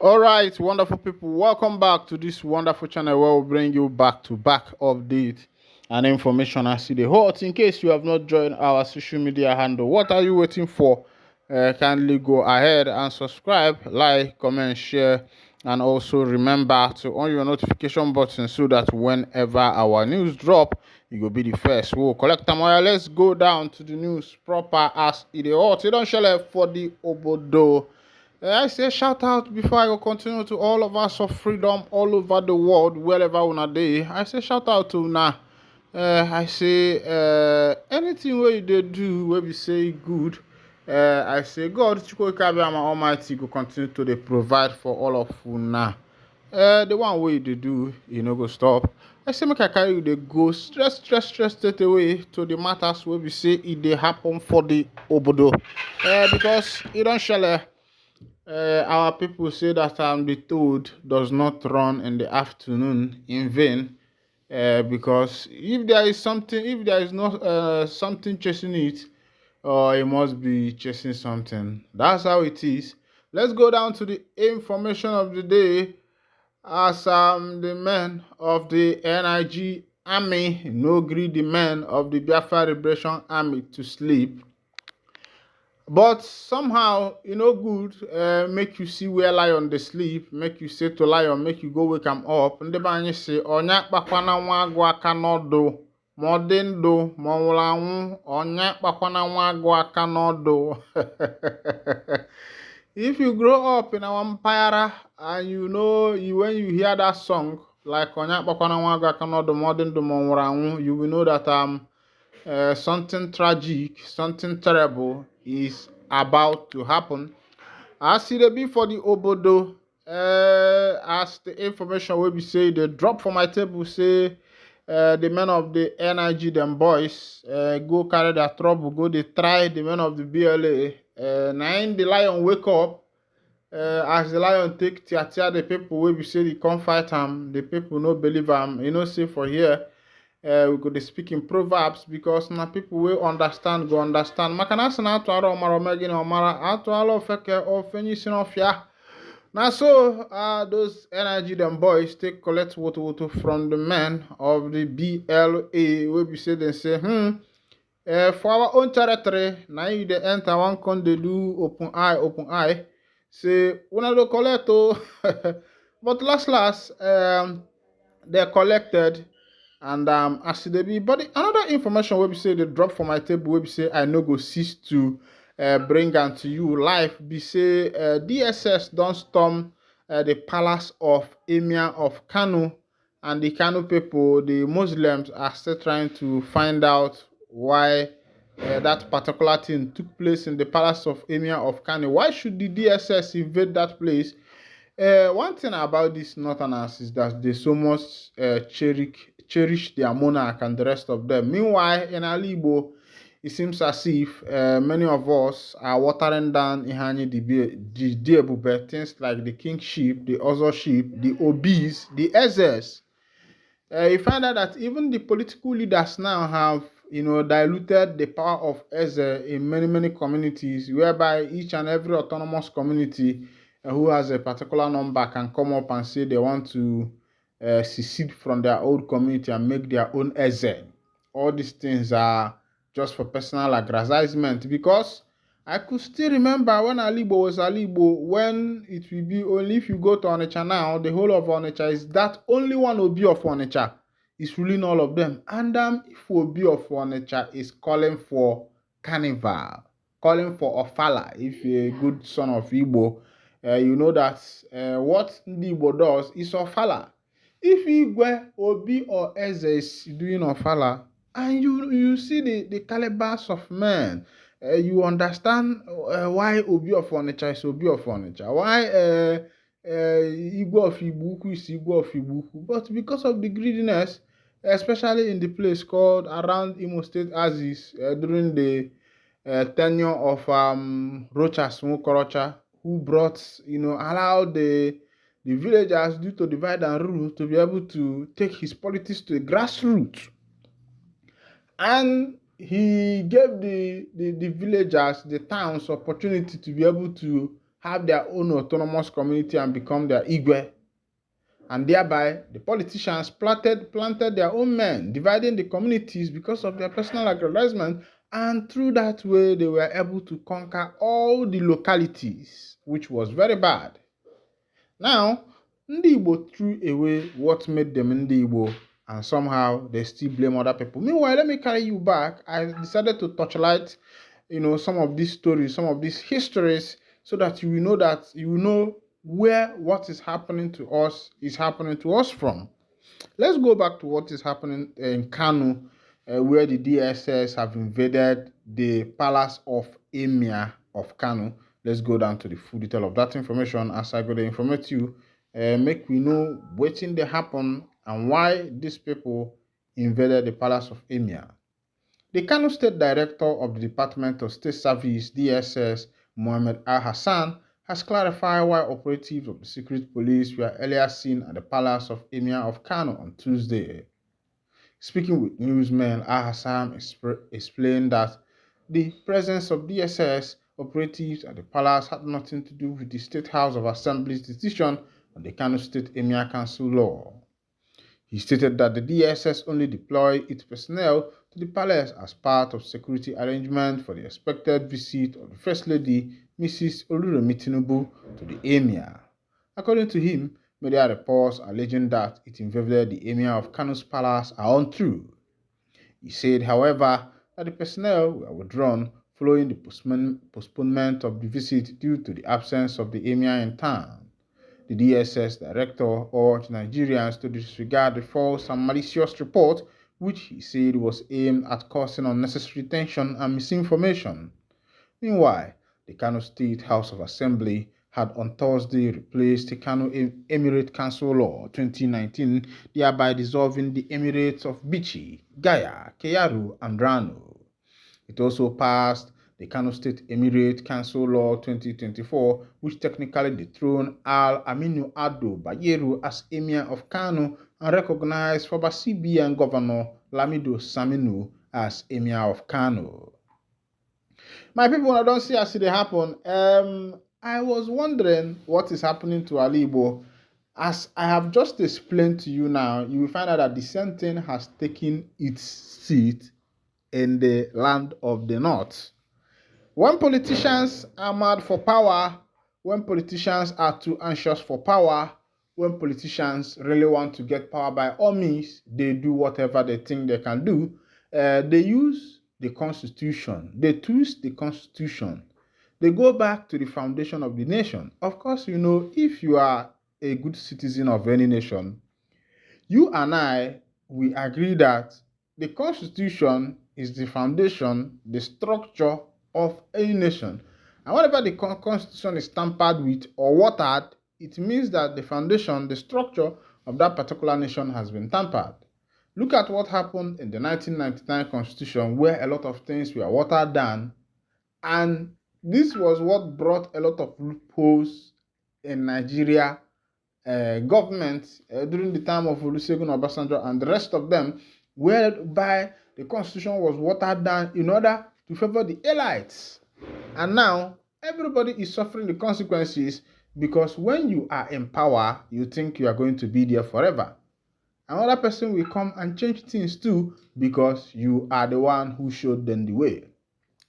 All right, wonderful people, welcome back to this wonderful channel where we bring you back to back update and information as the hot. In case you have not joined our social media handle, what are you waiting for? Kindly go ahead and subscribe, like, comment, share, and also remember to on your notification button so that whenever our news drop, you will be the first. We'll collect them. Let's go down to the news proper as it is hot. You don't share for the obodo. I say shout out before I go continue to all of us of freedom all over the world, wherever una dey. I say shout out to una. I say anything where you dey do where we say good. I say God Chukwuka Almighty go continue to dey provide for all of una. The one way they do, you know, go stop. I say make I carry you dey go straight away to the matters where we say it dey happen for the obodo. Because it don't shele. Our people say that the toad does not run in the afternoon in vain, because if there is not something chasing it, it must be chasing something. That's how it is. Let's go down to the information of the day. As the men of the NIG army no gree the men of the Biafra Liberation Army to sleep. But somehow, good, make you see where lion dey sleep, make you say to lion, make you go wake am up. Ndị be anyị si, ọnya akpakwana nwa agụ aka n'ọdụ, ma ọ dị ndụ, ma ọ nwụrụ anwụ, ọnya akpakwana nwa agụ aka n'ọdụ. If you grow up in our empire and when you hear that song, like ọnya akpakwana nwa agụ aka n'ọdụ, ma ọ dị ndụ, ma ọ nwụrụ anwụ, you will know that something tragic, something terrible is about to happen. As it be for the obodo, as the information will be say, they drop for my table, say the men of the NIG, them boys, go carry their trouble, go they try the men of the BLA. Now the lion wake up, as the lion take tear the people will be say they come fight him, the people no believe him, say for here. We go dey speak in proverbs because na people wey understand go understand. Maka na asị na atụ ara ọmara omegi na ọmara atụ ala ofeke ofenye isi n'ọfịa. Na so those energy them boys take collect woto from the men of the BLA wey be say dem say for our own territory na you dey enter one con dey do open eye say una dey collect o. But last they collected. And as they be, but another information where we say they drop for my table where we say I no go cease to bring unto you life. Be say DSS don't storm the palace of Emir of Kano, and the Kano people, the Muslims, are still trying to find out why that particular thing took place in the palace of Emir of Kano. Why should the DSS invade that place? One thing about these northerners is that they so much cherish their monarch and the rest of them. Meanwhile, in Alibo, it seems as if many of us are watering down Ihani the Diebube, things like the kingship, the authorship, the obis, the Ezes. You find out that even the political leaders now have diluted the power of Eze in many communities, whereby each and every autonomous community who has a particular number can come up and say they want to secede from their old community and make their own Eze. All these things are just for personal aggrandizement, because I could still remember when Alibo was Alibo, when it will be only if you go to Onitsha now, the whole of Onitsha is that only one Obi of Onitsha is ruling all of them. And if Obi of Onitsha is calling for carnival, calling for Ofala, if you're a good son of Igbo, you know that what Igbo does is Ofala. If Igwe, Obi, or Eze is doing Ofala, and you see the calibers of men, you understand why Obi of Onitsha is Obi of Onitsha, why Igwe of Ibuku is Igwe of Ibuku. But because of the greediness, especially in the place called around Imo State Axis, during the tenure of Rochas Nwokorocha, who brought, allowed the villagers, due to divide and rule, to be able to take his politics to the grassroots. And he gave the villagers, the towns, opportunity to be able to have their own autonomous community and become their Igwe. And thereby, the politicians planted their own men, dividing the communities because of their personal aggrandizement. And through that way, they were able to conquer all the localities, which was very bad. Now, Ndi Igbo threw away what made them Ndi Igbo, and somehow they still blame other people. Meanwhile, let me carry you back. I decided to touchlight, some of these stories, some of these histories, so that you will know where what is happening to us from. Let's go back to what is happening in Kano, where the DSS have invaded the palace of Emir of Kano. Let's go down to the full detail of that information as I go to informate you, make we know wetin dey happen and why these people invaded the palace of Emir. The Kano State Director of the Department of State Service, DSS, Mohammed Al-Hassan, has clarified why operatives of the secret police were earlier seen at the palace of Emir of Kano on Tuesday. Speaking with newsmen, Al-Hassan explained that the presence of DSS operatives at the palace had nothing to do with the State House of Assembly's decision on the Kano State Emir Council law. He stated that the DSS only deployed its personnel to the palace as part of security arrangement for the expected visit of the First Lady, Mrs. Oluremi Tinubu, to the Emir. According to him, media reports alleging that it invaded the Emir of Kano's palace are untrue. He said, however, that the personnel were withdrawn following the postponement of the visit due to the absence of the Emir in town. The DSS director urged Nigerians to disregard the false and malicious report, which he said was aimed at causing unnecessary tension and misinformation. Meanwhile, the Kano State House of Assembly had on Thursday replaced the Kano Emirate Council Law 2019, thereby dissolving the Emirates of Bichi, Gaya, Keyaru, and Rano. It also passed the Kano State Emirate Council Law 2024, which technically dethroned Al-Aminu Ado Bayero as Emir of Kano and recognized former CBN Governor Lamido Saminu as Emir of Kano. My people, I don't see as it happen. I was wondering what is happening to Ali Igbo. As I have just explained to you now, you will find out that the same thing has taken its seat in the land of the North. When politicians are mad for power, when politicians are too anxious for power, when politicians really want to get power by all means, they do whatever they think they can do. They use the Constitution. They twist the Constitution. They go back to the foundation of the nation. Of course, if you are a good citizen of any nation, you and I, we agree that the Constitution is the foundation, the structure of any nation. And whenever the Constitution is tampered with or watered, it means that the foundation, the structure of that particular nation has been tampered. Look at what happened in the 1999 Constitution, where a lot of things were watered down, and this was what brought a lot of loopholes in Nigeria government during the time of Olusegun Obasanjo and the rest of them, whereby the Constitution was watered down in order to favor the elites. And now, everybody is suffering the consequences because when you are in power, you think you are going to be there forever. Another person will come and change things too because you are the one who showed them the way.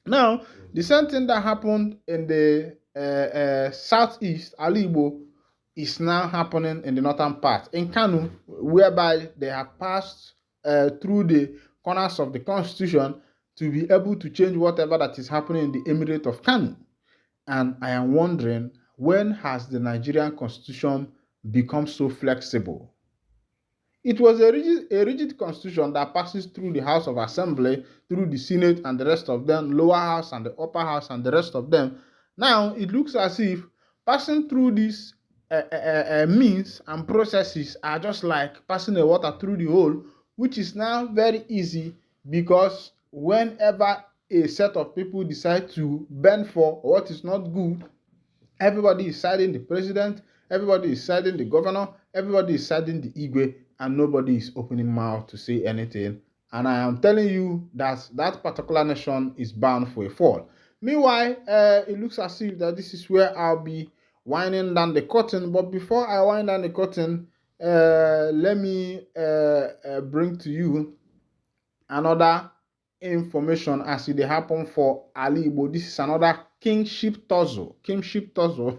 Now, the same thing that happened in the southeast, Ali Igbo, is now happening in the northern part, in Kano, whereby they have passed through the corners of the Constitution to be able to change whatever that is happening in the Emirate of Kano. And I am wondering, when has the Nigerian Constitution become so flexible? It was a rigid constitution that passes through the House of Assembly, through the Senate and the rest of them, lower house and the upper house and the rest of them. Now, it looks as if passing through these means and processes are just like passing the water through the hole, which is now very easy because whenever a set of people decide to bend for what is not good, everybody is siding the president, everybody is siding the governor, everybody is siding the Igwe, and nobody is opening mouth to say anything. And I am telling you that that particular nation is bound for a fall. Meanwhile, it looks as if that this is where I'll be winding down the curtain. But before I wind down the curtain, let me bring to you another information as it happen for Ali Igbo. This is another kingship tussle. Kingship tussle.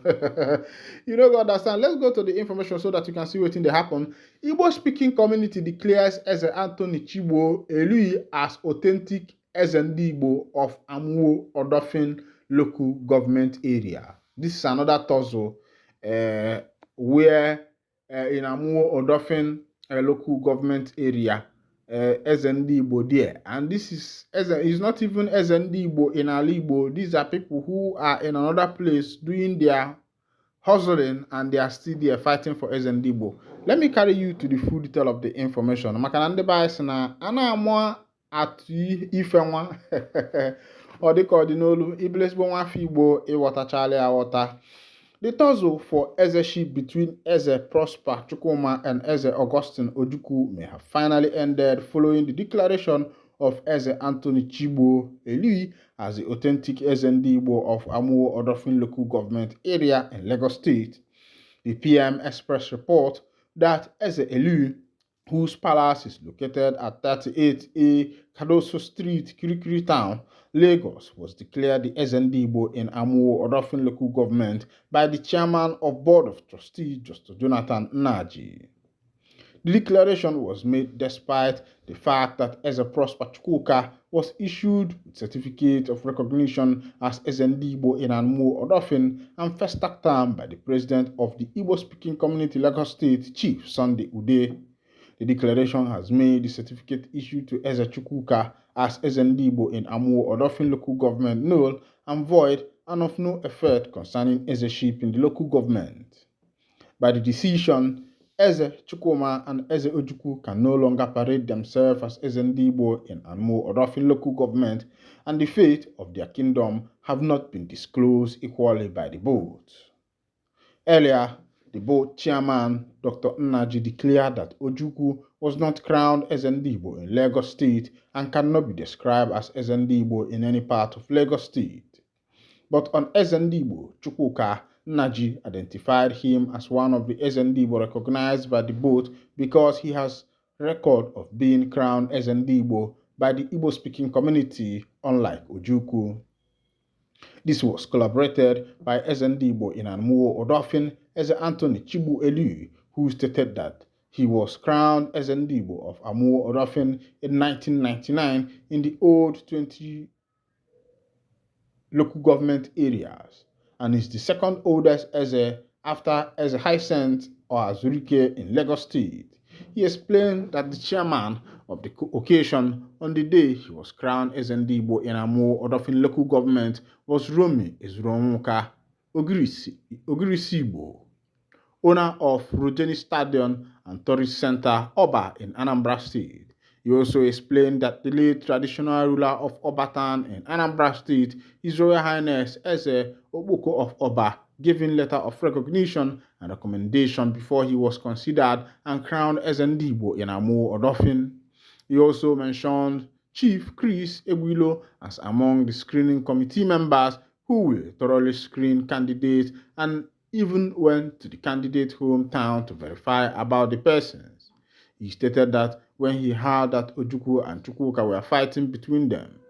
You know, understand. Let's go to the information so that you can see what thing they happen. Igbo speaking community declares as Anthony Chibo Elui as authentic SND Igbo of Amuo Odofin local government area. This is another tussle where in Amuo Odofin local government area. SND Igbo there, and this is not even SND Igbo in Ali Igbo. These are people who are in another place doing their hustling, and they are still there fighting for SND Igbo. Let me carry you to the full detail of the information. Makanande bias na ana amwa atu ife nwa or the cardinolu iblesbo nwa fi Igbo e watachale awota. The tussle for Ezeship between Eze Prosper Chukwuma and Eze Augustine Ojukwu may have finally ended following the declaration of Eze Anthony Chibo Elui as the authentic SND Igbo of Amuo Odofin local government area in Lagos State. The PM Express report that Eze Elui, whose palace is located at 38A Kadoso Street, Kirikiri Town, Lagos, was declared the SND Igbo in Amuo Odofin local government by the chairman of Board of Trustees, Justice Jonathan Nnaji. The declaration was made despite the fact that Eze Prosper Chukwuka was issued with certificate of recognition as SND Igbo in Amuo Odofin and first term by the president of the Igbo-speaking community Lagos State, Chief Sunday Ude. The declaration has made the certificate issued to Eze Chukwuka as SND Igbo in Amuo Odofin local government null and void and of no effect concerning Ezeship in the local government. By the decision, Eze Chukwuma and Eze Ojukwu can no longer parade themselves as SND Igbo in Amuo Odofin local government, and the fate of their kingdom have not been disclosed equally by the board. Earlier, the board chairman, Dr. Nnaji, declared that Ojukwu was not crowned SND Igbo in Lagos State and cannot be described as SND Igbo in any part of Lagos State. But on SND Igbo, Chukwuka, Nnaji identified him as one of the SND Igbo recognized by the board because he has record of being crowned SND Igbo by the Igbo-speaking community, unlike Ojukwu. This was corroborated by SND Igbo in Amuo Odofin, Eze Anthony Chibu Elui, who stated that he was crowned SND Igbo of Amuo Odofin in 1999 in the old 20 local government areas, and is the second oldest Eze after Eze Hyacinth or Azurike in Lagos State. He explained that the chairman of the occasion on the day he was crowned SND Igbo in Amuo Odofin local government was Romi Ezuronwuka Ogirisi Igbo, owner of Rogeni Stadium and Tourist Center, Oba in Anambra State. He also explained that the late traditional ruler of Obatan in Anambra State, His Royal Highness Eze Ogboko of Oba, gave him letter of recognition and recommendation before he was considered and crowned SND Igbo in Amuo Odofin. He also mentioned Chief Chris Egwilo as among the screening committee members who will thoroughly screen candidates and even went to the candidate hometown to verify about the persons. He stated that when he heard that Ojukwu and Chukwuka were fighting between them,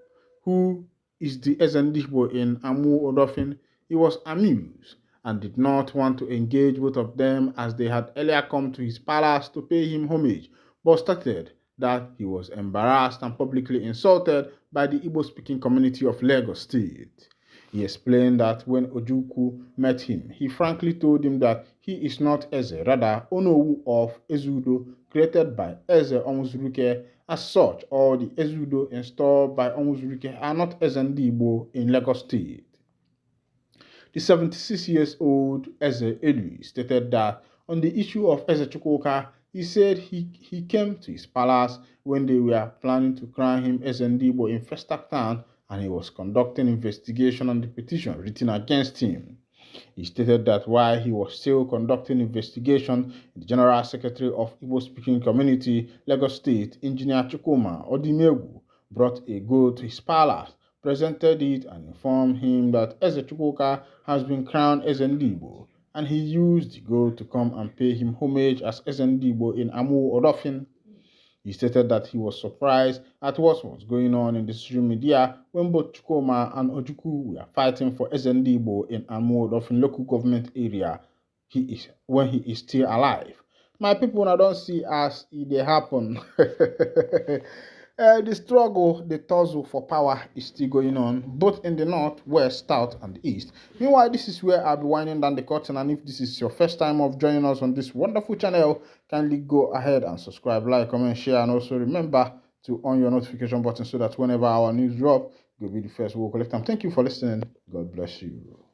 who is the SND Igbo in Amuo Odofin, he was amused and did not want to engage both of them as they had earlier come to his palace to pay him homage, but stated that he was embarrassed and publicly insulted by the Igbo-speaking community of Lagos State. He explained that when Ojukwu met him, he frankly told him that he is not Eze, rather Onowu of Ezudo, created by Eze Onwuzuruke. As such, all the Ezudo installed by Onwuzuruke are not SND Igbo in Lagos State. The 76-year-old Eze Elui stated that on the issue of Eze Chukwuka, he said he came to his palace when they were planning to crown him SND Igbo in Festac Town, and he was conducting investigation on the petition written against him. He stated that while he was still conducting investigation, the General Secretary of Igbo-speaking community, Lagos State, Engineer Chukwuma Odimegwu, brought a goat to his palace, presented it and informed him that Eze Chukwuka has been crowned Eze Ndigbo, and he used the gold to come and pay him homage as Eze Ndigbo in Amu Odofin. He stated that he was surprised at what was going on in the social media when both Chukoma and Ojukwu were fighting for Eze Ndigbo in Amu Odofin local government area when he is still alive. My people now don't see as it happen. The struggle, the tussle for power is still going on, both in the north, west, south, and the east. Meanwhile, this is where I'll be winding down the curtain, and if this is your first time of joining us on this wonderful channel, kindly go ahead and subscribe, like, comment, share, and also remember to on your notification button so that whenever our news drop, you'll be the first we'll collect them. Thank you for listening. God bless you.